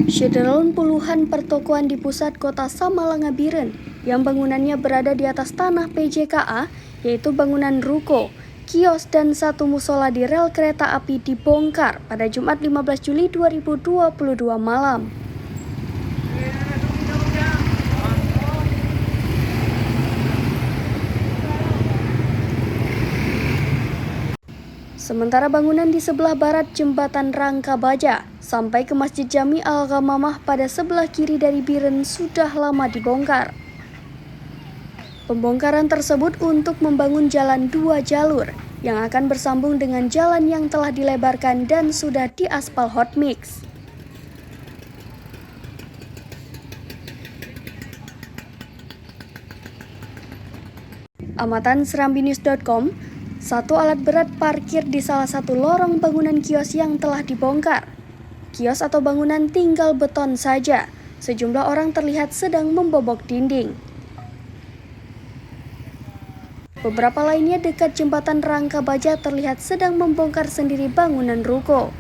Syederalun puluhan pertokoan di pusat kota Samalanga Biren yang bangunannya berada di atas tanah PJKA, yaitu bangunan ruko, kios, dan satu musola di rel kereta api dibongkar pada Jumat 15 Juli 2022 malam. Sementara bangunan di sebelah barat jembatan Rangka Baja sampai ke Masjid Jami Al-Ghamamah pada sebelah kiri dari Biren sudah lama dibongkar. Pembongkaran tersebut untuk membangun jalan 2 jalur yang akan bersambung dengan jalan yang telah dilebarkan dan sudah diaspal hot mix. Amatan serambinews.com, satu alat berat parkir di salah satu lorong bangunan kios yang telah dibongkar. Kios atau bangunan tinggal beton saja. Sejumlah orang terlihat sedang membobok dinding. Beberapa lainnya dekat jembatan Rangka Baja terlihat sedang membongkar sendiri bangunan ruko.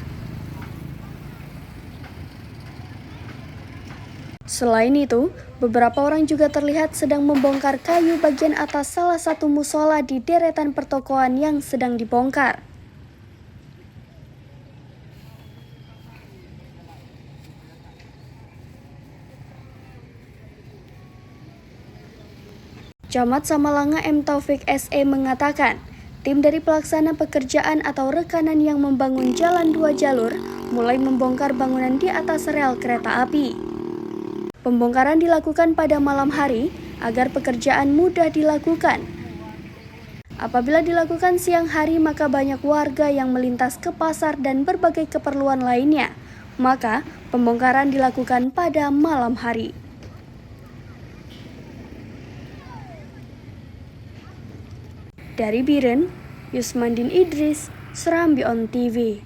Selain itu, beberapa orang juga terlihat sedang membongkar kayu bagian atas salah satu musola di deretan pertokoan yang sedang dibongkar. Camat Samalanga M. Taufik SE mengatakan, tim dari pelaksana pekerjaan atau rekanan yang membangun jalan 2 jalur mulai membongkar bangunan di atas rel kereta api. Pembongkaran dilakukan pada malam hari agar pekerjaan mudah dilakukan. Apabila dilakukan siang hari, maka banyak warga yang melintas ke pasar dan berbagai keperluan lainnya. Maka, pembongkaran dilakukan pada malam hari. Dari Biren, Yusmandin Idris, Serambi On TV.